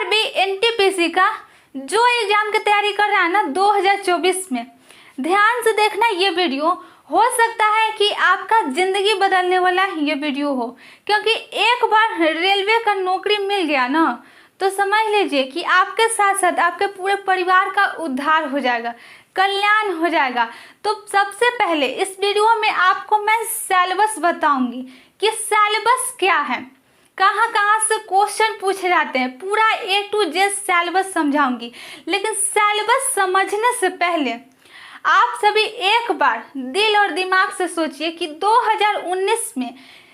RRB NTPC का जो exam की तैयारी कर रहा है ना 2024 में, ध्यान से देखना ये वीडियो। हो सकता है कि आपका जिंदगी बदलने वाला ये वीडियो हो, क्योंकि एक बार रेलवे का नौकरी मिल गया ना तो समझ लीजिए कि आपके साथ साथ आपके पूरे परिवार का उद्धार हो जाएगा, कल्याण हो जाएगा। तो सबसे पहले इस वीडियो में आपको मैं सिलेबस बताऊंगी कि सिलेबस क्या है, कहाँ कहाँ से क्वेश्चन पूछे जाते हैं, पूरा A to Z सिलेबस समझाऊंगी। लेकिन सिलेबस समझने से पहले आप सभी एक बार दिल और दिमाग से सोचिए कि 2019 में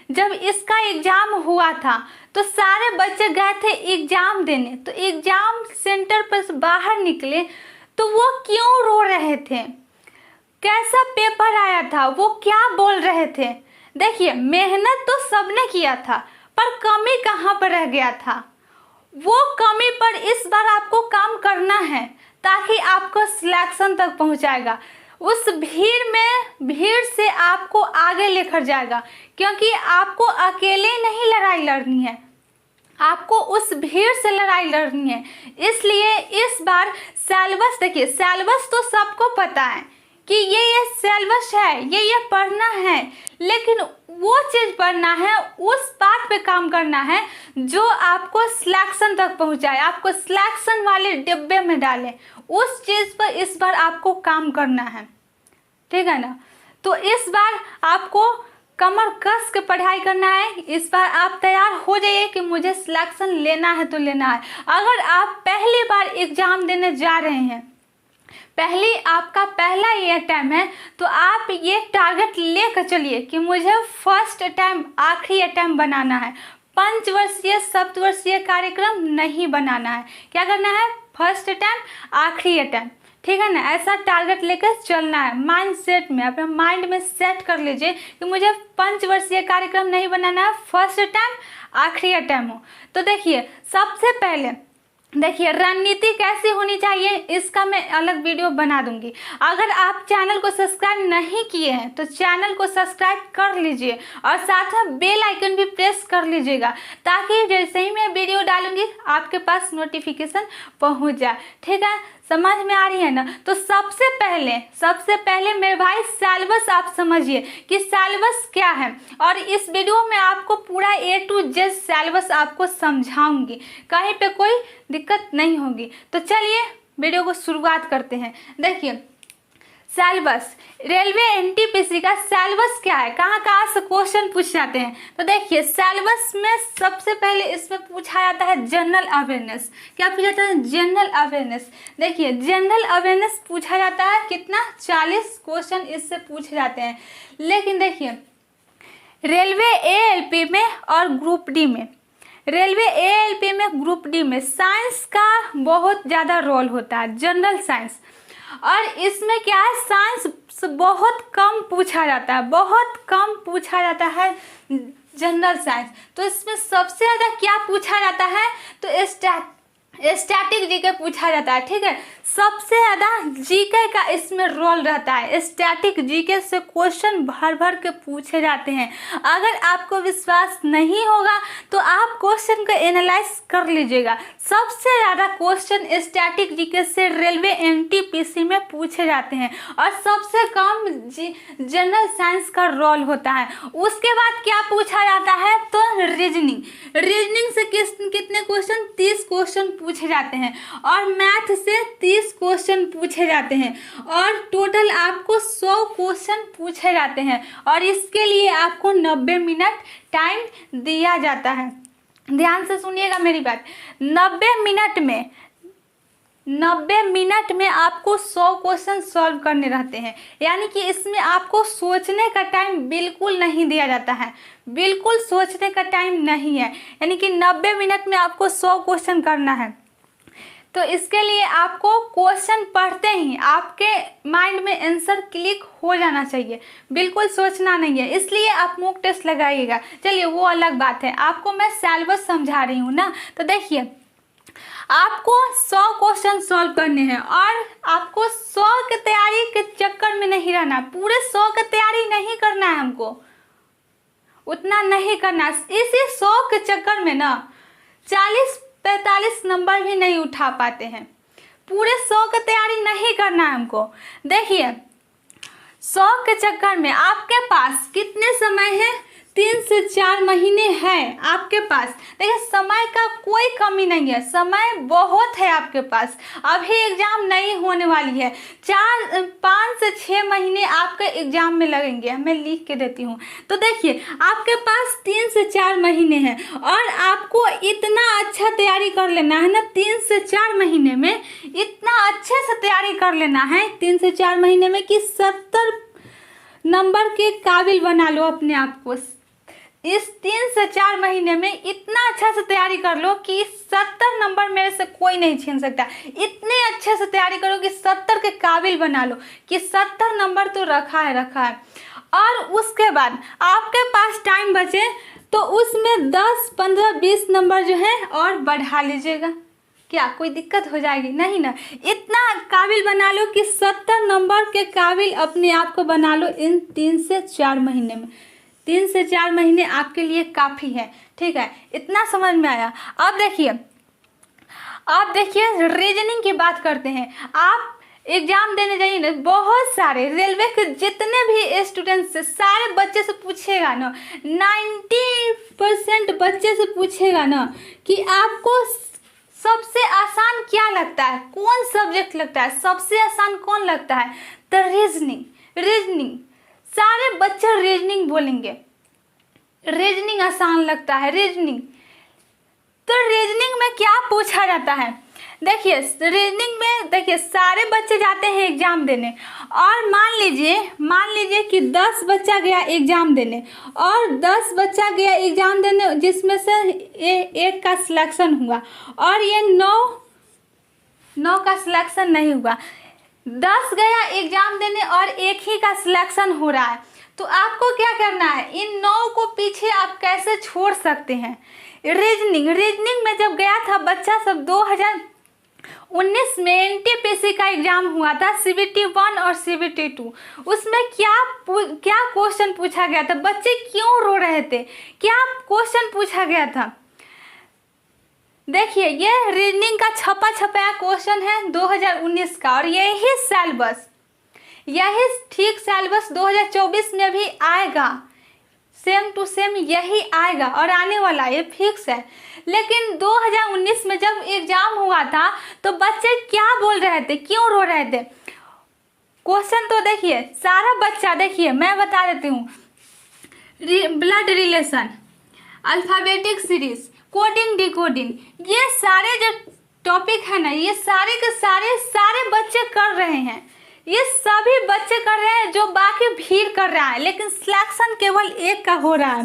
जब इसका एग्जाम हुआ था तो सारे बच्चे गए थे एग्जाम देने, तो एग्जाम सेंटर पर बाहर निकले तो वो क्यों रो रहे थे, कैसा पेपर आया था, वो क्या बोल रहे थे। देखिए, मेहनत तो सबने किया था पर कमी कहाँ पर रह गया था, वो कमी पर इस बार आपको काम करना है ताकि आपको सिलेक्शन तक पहुँचाएगा। उस भीड़ से आपको आगे लेकर जाएगा, क्योंकि आपको अकेले नहीं लड़ाई लड़नी है, आपको उस भीड़ से लड़ाई लड़नी है। इसलिए इस बार सिलेबस देखिए, सिलेबस तो सबको पता है कि ये सिलेबस है, ये पढ़ना है, लेकिन वो चीज़ पढ़ना है, उस बात पे काम करना है जो आपको सिलेक्शन तक पहुंचाए, आपको सिलेक्शन वाले डिब्बे में डाले। उस चीज़ पर इस बार आपको काम करना है, ठीक है ना। तो इस बार आपको कमर कस के पढ़ाई करना है। इस बार आप तैयार हो जाइए कि मुझे सिलेक्शन लेना है तो लेना है। अगर आप पहली बार एग्जाम देने जा रहे हैं, आपका पहला ये टाइम है, तो आप ये टारगेट लेकर चलिए कि मुझे फर्स्ट टाइम आखिरी अटैम्प्ट बनाना है। पंचवर्षीय सप्तवर्षीय कार्यक्रम नहीं बनाना है। क्या करना है? फर्स्ट अटैम्प्ट आखिरी अटैम्प्ट, ठीक है ना। ऐसा टारगेट लेकर चलना है। माइंड सेट में अपने माइंड में सेट कर लीजिए कि मुझे पंचवर्षीय कार्यक्रम नहीं बनाना है, फर्स्ट अटैम्प्ट आखिरी अटैम्प्ट हो। तो देखिए, सबसे पहले देखिए रणनीति कैसी होनी चाहिए, इसका मैं अलग वीडियो बना दूंगी। अगर आप चैनल को सब्सक्राइब नहीं किए हैं तो चैनल को सब्सक्राइब कर लीजिए और साथ में बेल आइकन भी प्रेस कर लीजिएगा, ताकि जैसे ही मैं वीडियो डालूंगी आपके पास नोटिफिकेशन पहुंच जाए, ठीक है। समझ में आ रही है ना। तो सबसे पहले मेरे भाई सिलेबस आप समझिए कि सिलेबस क्या है, और इस वीडियो में आपको पूरा A to Z सिलेबस आपको समझाऊंगी, कहीं पे कोई दिक्कत नहीं होगी। तो चलिए वीडियो को शुरुआत करते हैं। देखिए सिलेबस, रेलवे एनटीपीसी का सिलेबस क्या है, कहाँ कहाँ से क्वेश्चन पूछ जाते हैं। तो देखिए सिलेबस में सबसे पहले इसमें पूछा जाता है जनरल अवेयरनेस। क्या पूछा जाता है? General awareness. देखिए जनरल अवेयरनेस पूछा जाता है कितना, 40 क्वेश्चन इससे पूछे जाते हैं। लेकिन देखिए रेलवे एएलपी में और ग्रुप डी में, रेलवे एएलपी में ग्रुप डी में साइंस का बहुत ज़्यादा रोल होता है, जनरल साइंस। और इसमें क्या है, साइंस बहुत कम पूछा जाता है, बहुत कम पूछा जाता है जनरल साइंस। तो इसमें सबसे ज़्यादा क्या पूछा जाता है, तो स्टैटिक जीके पूछा जाता है, ठीक है। सबसे ज़्यादा जीके का इसमें रोल रहता है। स्टैटिक जीके से क्वेश्चन भर भर के पूछे जाते हैं। अगर आपको विश्वास नहीं होगा तो आप क्वेश्चन को एनालाइज कर लीजिएगा। सबसे ज़्यादा क्वेश्चन स्टैटिक जीके से रेलवे एनटीपीसी में पूछे जाते हैं, और सबसे कम जनरल साइंस का रोल होता है। उसके बाद क्या पूछा जाता है, तो रीजनिंग से कितने क्वेश्चन, 30 क्वेश्चन पूछे जाते हैं, और मैथ से 30 क्वेश्चन पूछे जाते हैं, और टोटल आपको 100 क्वेश्चन पूछे जाते हैं, और इसके लिए आपको 90 मिनट टाइम दिया जाता है। ध्यान से सुनिएगा मेरी बात। 90 मिनट में आपको 100 क्वेश्चन सॉल्व करने रहते हैं। यानी कि इसमें आपको सोचने का टाइम बिल्कुल नहीं दिया जाता है, बिल्कुल सोचने का टाइम नहीं है। यानी कि 90 मिनट में आपको 100 क्वेश्चन करना है। तो इसके लिए आपको क्वेश्चन पढ़ते ही आपके माइंड में आंसर क्लिक हो जाना चाहिए, बिल्कुल सोचना नहीं है। इसलिए आप मॉक टेस्ट लगाइएगा। चलिए वो अलग बात है, आपको मैं सिलेबस समझा रही हूँ ना। तो देखिए आपको 100 क्वेश्चन सॉल्व करने हैं, और आपको 100 के तैयारी के चक्कर में नहीं रहना। पूरे 100 की तैयारी नहीं करना है, हमको उतना नहीं करना। इसी 100 के चक्कर में ना 40 45 नंबर भी नहीं उठा पाते हैं। पूरे 100 का तैयारी नहीं करना है हमको। देखिए 100 के चक्कर में आपके पास कितने समय है, 3 से 4 महीने हैं आपके पास। देखिए समय का कोई कमी नहीं है, समय बहुत है आपके पास। अभी एग्जाम नहीं होने वाली है, 5 से 6 महीने आपके एग्जाम में लगेंगे। मैं लिख के देती हूँ। तो देखिए आपके पास 3 से 4 महीने हैं और आपको इतना अच्छा तैयारी कर लेना है ना, 3 से 4 महीने में इतना अच्छे से तैयारी कर लेना है 3 से 4 महीने में कि 70 नंबर के काबिल बना लो अपने आप को। इस 3 से 4 महीने में इतना अच्छा से तैयारी कर लो कि 70 नंबर मेरे से कोई नहीं छीन सकता। इतने अच्छे से तैयारी करो कि 70 के काबिल बना लो कि 70 नंबर तो रखा है। और उसके बाद आपके पास टाइम बचे तो उसमें 10, 15, 20 नंबर जो है और बढ़ा लीजिएगा। क्या कोई दिक्कत हो जाएगी? नहीं ना। इतना काबिल बना लो कि 70 नंबर के काबिल अपने आप को बना लो इन 3 से 4 महीने में। 3 से 4 महीने आपके लिए काफ़ी है। ठीक है, इतना समझ में आया। अब देखिए रीजनिंग की बात करते हैं। आप एग्जाम देने जाइए ना, बहुत सारे रेलवे के जितने भी स्टूडेंट्स से सारे बच्चे से पूछेगा ना, 90% बच्चे से पूछेगा ना कि आपको सबसे आसान क्या लगता है, कौन सब्जेक्ट लगता है, सबसे आसान कौन लगता है? तो रीजनिंग सारे बच्चे रीजनिंग बोलेंगे। रीजनिंग आसान लगता है रीजनिंग। तो रीजनिंग में क्या पूछा जाता है? देखिए रीजनिंग में देखिए सारे बच्चे जाते हैं एग्जाम देने और मान लीजिए कि 10 बच्चा गया एग्जाम देने और 10 बच्चा गया एग्जाम देने जिसमें से एक का सिलेक्शन हुआ और ये 9 का सिलेक्शन नहीं हुआ। 10 गया एग्जाम देने और एक ही का सिलेक्शन हो रहा है। तो आपको क्या करना है? इन 9 को पीछे आप कैसे छोड़ सकते हैं? रीजनिंग में जब गया था बच्चा सब 2019 में एनटीपीसी का एग्जाम हुआ था, CBT 1 और CBT 2। उसमें क्या क्वेश्चन पूछा गया था? बच्चे क्यों रो रहे थे? क्या क्वेश्चन पूछा गया था? देखिए ये रीजनिंग का छपाया क्वेश्चन है 2019 का और यही ठीक सिलेबस 2024 में भी आएगा। सेम टू सेम यही आएगा और आने वाला है, ये फिक्स है। लेकिन 2019 में जब एग्जाम हुआ था तो बच्चे क्या बोल रहे थे, क्यों रो रहे थे? क्वेश्चन तो देखिए सारा बच्चा, देखिए मैं बता देती हूँ, blood relation, alphabetic series, coding decoding, ये सारे जो टॉपिक है ना, ये सारे के सारे बच्चे कर रहे हैं। ये सभी बच्चे कर रहे हैं जो बाकी भीड़ कर रहा है, लेकिन सिलेक्शन केवल एक का हो रहा है।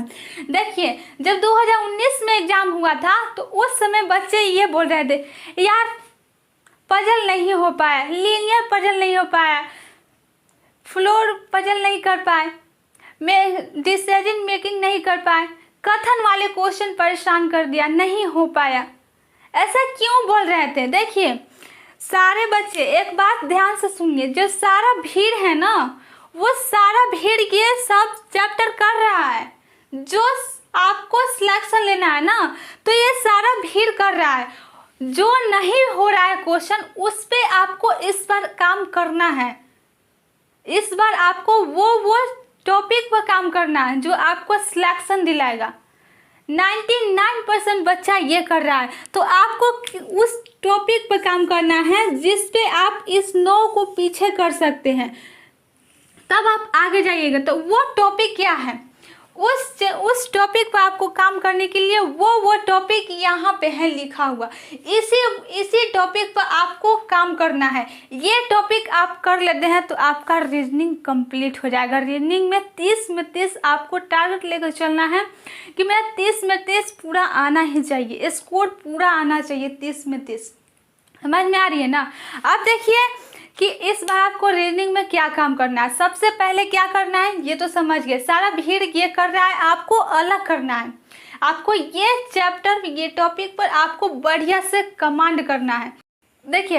देखिए जब 2019 में एग्जाम हुआ था तो उस समय बच्चे ये बोल रहे थे, यार पजल नहीं हो पाया, लीनियर पजल नहीं हो पाया, फ्लोर पजल नहीं कर पाए, मैं डिसीजन मेकिंग नहीं कर पाए, कथन वाले क्वेश्चन परेशान कर दिया, नहीं हो पाया। ऐसा क्यों बोल रहे थे? देखिए सारे बच्चे एक बात ध्यान से सुनिए, जो सारा भीड़ है ना, वो सारा भीड़ ये सब चैप्टर कर रहा है। जो आपको सिलेक्शन लेना है ना, तो ये सारा भीड़ कर रहा है। जो नहीं हो रहा है क्वेश्चन, उस पे आपको इस बार काम करना है। इस बार आपको वो टॉपिक पर काम करना है जो आपको सिलेक्शन दिलाएगा। 99% बच्चा ये कर रहा है, तो आपको उस टॉपिक पर काम करना है जिस पे आप इस 9 को पीछे कर सकते हैं, तब आप आगे जाइएगा। तो वो टॉपिक क्या है? उस टॉपिक पर आपको काम करने के लिए वो टॉपिक यहाँ पे है लिखा हुआ। इसी टॉपिक पर आपको काम करना है। ये टॉपिक आप कर लेते हैं तो आपका रीजनिंग कंप्लीट हो जाएगा। रीजनिंग में 30 में 30 आपको टारगेट लेकर चलना है कि मेरा 30 में 30 पूरा आना ही चाहिए, स्कोर पूरा आना चाहिए 30 में 30। समझ में आ रही है ना? अब देखिए कि इस बार आपको रीजनिंग में क्या काम करना है। सबसे पहले क्या करना है ये तो समझ गए, सारा भीड़ ये कर रहा है, आपको अलग करना है। आपको ये चैप्टर, ये टॉपिक पर आपको बढ़िया से कमांड करना है। देखिए,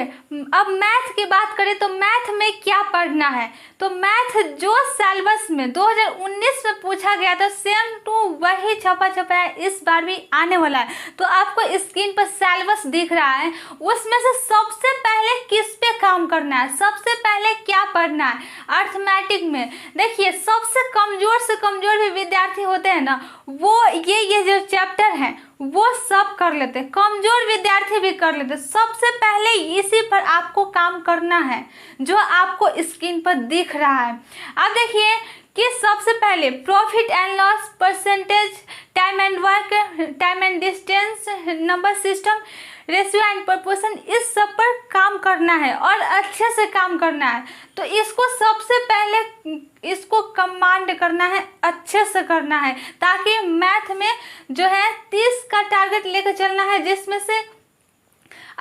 अब मैथ की बात करें तो मैथ में क्या पढ़ना है, तो मैथ जो सिलेबस में 2019 में पूछा गया था सेम टू वही छपा है इस बार भी आने वाला है। तो आपको स्क्रीन पर सिलेबस दिख रहा है, उसमें से सबसे पहले किस पे काम करना है, सबसे पहले क्या पढ़ना है अर्थमेटिक में। देखिए, सबसे कमजोर से कमजोर भी विद्यार्थी होते हैं ना, वो ये जो चैप्टर है वो सब कर लेते हैं, कमजोर विद्यार्थी भी कर लेते हैं। सबसे पहले इसी पर आपको काम करना है जो आपको स्क्रीन पर दिख रहा है। अब देखिए कि सबसे पहले profit and loss, percentage, time and work, time and distance, number system, ratio and proportion, इस सब पर काम करना है और अच्छे से काम करना है। तो इसको सबसे पहले इसको कमांड करना है, अच्छे से करना है, ताकि मैथ में जो है 30 का टारगेट लेकर चलना है, जिसमें से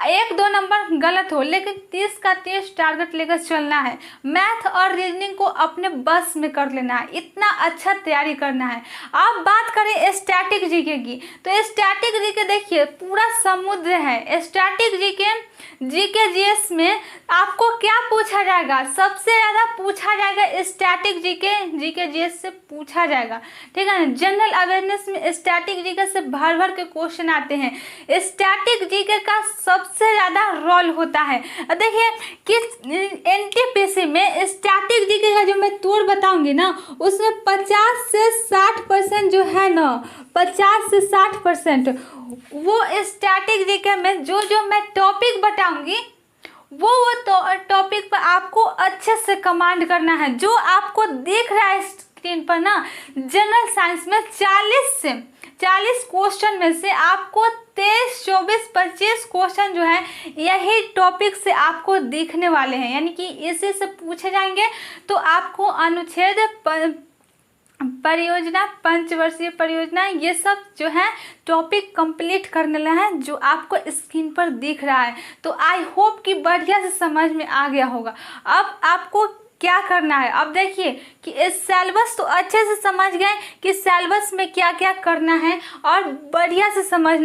1-2 नंबर गलत हो, लेकिन 30 का 30 टारगेट लेकर चलना है। मैथ और रीजनिंग को अपने बस में कर लेना है, इतना अच्छा तैयारी करना है। अब बात करें स्टैटिक जीके की, तो स्टैटिक जीके देखिए पूरा समुद्र है। स्टैटिक जीके जीएस में आपको क्या पूछा जाएगा, सबसे ज़्यादा पूछा जाएगा स्टैटिक जीके जीएस से पूछा जाएगा, ठीक है ना। जनरल अवेयरनेस में स्टैटिक जीके से भर भर के क्वेश्चन आते हैं। स्टैटिक जीके का सबसे ज़्यादा रोल होता है। देखिए कि एनटीपीसी में स्टैटिक जीके का जो मैं तोड़ बताऊंगी ना, उसमें 50 से 60% जो है ना, 50 से 60% वो स्टैटिक जीके में जो मैं टॉपिक बताऊंगी वो टॉपिक पर आपको अच्छे से कमांड करना है। जो आपको दिख रहा है स्क्रीन पर ना, जनरल साइंस में 40 क्वेश्चन में से आपको 23, 24, 25 क्वेश्चन जो है यही टॉपिक से आपको दिखने वाले हैं, यानी कि इसी से पूछे जाएंगे। तो आपको अनुच्छेद, परियोजना, पंचवर्षीय परियोजना, ये सब जो है टॉपिक कंप्लीट करने है जो आपको स्क्रीन पर दिख रहा है। तो आई होप कि बढ़िया से समझ में आ गया होगा। अब आपको क्या करना है, अब देखिए कि इस सिलेबस तो अच्छे से समझ गए कि सिलेबस में क्या क्या करना है और बढ़िया से समझ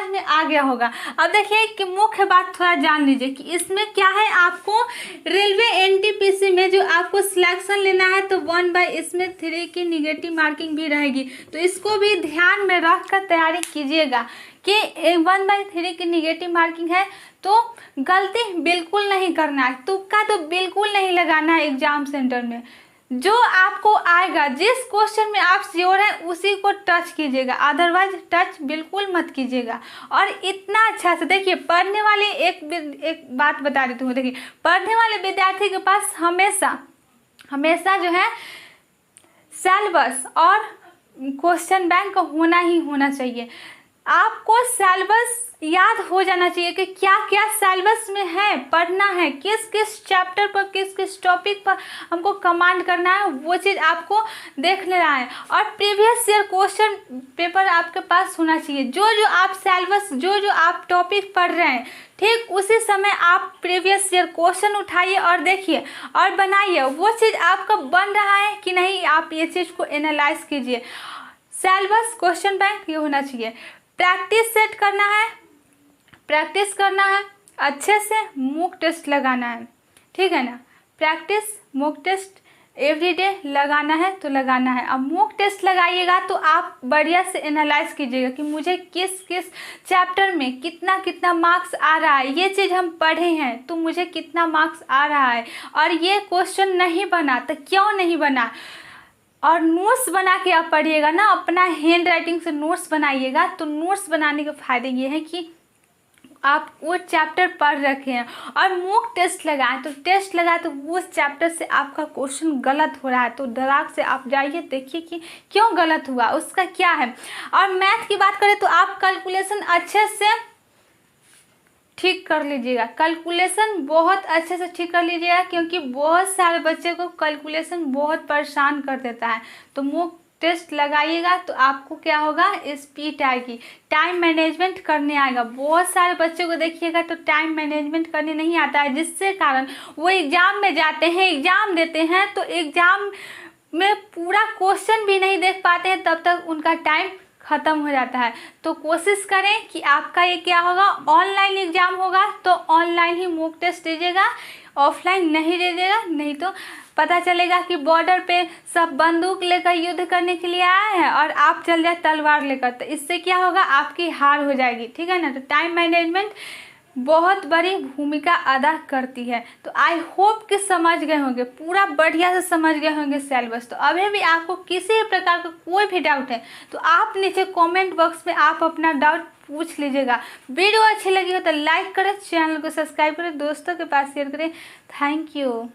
में आ गया होगा। अब देखिए कि मुख्य बात थोड़ा जान लीजिए कि इसमें क्या है। आपको रेलवे एनटीपीसी में जो आपको सिलेक्शन लेना है, तो 1/, इसमें 3 की निगेटिव मार्किंग भी रहेगी, तो इसको भी ध्यान में रख कर तैयारी कीजिएगा कि 1/3 की निगेटिव मार्किंग है। तो गलती बिल्कुल नहीं करना है, तुक्का तो बिल्कुल नहीं लगाना है एग्जाम सेंटर में। जो आपको आएगा, जिस क्वेश्चन में आप श्योर हैं उसी को टच कीजिएगा, अदरवाइज टच बिल्कुल मत कीजिएगा। और इतना अच्छा से देखिए, पढ़ने वाले एक बात बता देती हूँ। देखिए, पढ़ने वाले विद्यार्थी के पास हमेशा जो है सिलेबस और क्वेश्चन बैंक होना ही होना चाहिए। आपको सिलेबस याद हो जाना चाहिए कि क्या क्या सिलेबस में है, पढ़ना है, किस किस चैप्टर पर, किस किस टॉपिक पर हमको कमांड करना है, वो चीज़ आपको देख लेना है। और प्रीवियस ईयर क्वेश्चन पेपर आपके पास होना चाहिए। जो आप सिलेबस, जो आप टॉपिक पढ़ रहे हैं, ठीक उसी समय आप प्रीवियस ईयर क्वेश्चन उठाइए और देखिए और बनाइए। वो चीज़ आपका बन रहा है कि नहीं, आप ये चीज़ को एनालाइज कीजिए। सिलेबस, क्वेश्चन बैंक ये होना चाहिए। प्रैक्टिस सेट करना है, प्रैक्टिस करना है, अच्छे से मॉक टेस्ट लगाना है, ठीक है ना। प्रैक्टिस, मॉक टेस्ट एवरीडे लगाना है तो लगाना है। अब मॉक टेस्ट लगाइएगा तो आप बढ़िया से एनालाइज कीजिएगा कि मुझे किस किस चैप्टर में कितना कितना मार्क्स आ रहा है। ये चीज़ हम पढ़े हैं तो मुझे कितना मार्क्स आ रहा है, और ये क्वेश्चन नहीं बना तो क्यों नहीं बना। और नोट्स बना के आप पढ़िएगा ना, अपना हैंड राइटिंग से नोट्स बनाइएगा। तो नोट्स बनाने के फ़ायदे ये हैं कि आप वो चैप्टर पढ़ रखे हैं। और मॉक टेस्ट लगाएं, तो टेस्ट लगाए तो उस चैप्टर से आपका क्वेश्चन गलत हो रहा है तो डराक से आप जाइए, देखिए कि क्यों गलत हुआ, उसका क्या है। और मैथ की बात करें तो आप कैलकुलेशन अच्छे से ठीक कर लीजिएगा, कैलकुलेशन बहुत अच्छे से ठीक कर लीजिएगा, क्योंकि बहुत सारे बच्चे को कैलकुलेशन बहुत परेशान कर देता है। तो मॉक टेस्ट लगाइएगा तो आपको क्या होगा, स्पीड आएगी, टाइम मैनेजमेंट करने आएगा। बहुत सारे बच्चों को देखिएगा तो टाइम मैनेजमेंट करने नहीं आता है, जिससे कारण वो एग्ज़ाम में जाते हैं, एग्ज़ाम देते हैं तो एग्ज़ाम में पूरा क्वेश्चन भी नहीं देख पाते हैं, तब तक उनका टाइम ख़त्म हो जाता है। तो कोशिश करें कि आपका ये क्या होगा, ऑनलाइन एग्ज़ाम होगा तो ऑनलाइन ही मॉक टेस्ट दीजिएगा, ऑफलाइन नहीं दीजिएगा, नहीं तो पता चलेगा कि बॉर्डर पे सब बंदूक लेकर युद्ध करने के लिए आए हैं और आप चल जाए तलवार लेकर, तो इससे क्या होगा, आपकी हार हो जाएगी। ठीक है ना। तो टाइम मैनेजमेंट बहुत बड़ी भूमिका अदा करती है। तो आई होप कि समझ गए होंगे, पूरा बढ़िया से समझ गए होंगे सिलेबस। तो अभी भी आपको किसी भी प्रकार का कोई भी डाउट है तो आप नीचे कमेंट बॉक्स में आप अपना डाउट पूछ लीजिएगा। वीडियो अच्छी लगी हो तो लाइक करें, चैनल को सब्सक्राइब करें, दोस्तों के पास शेयर करें। Thank you.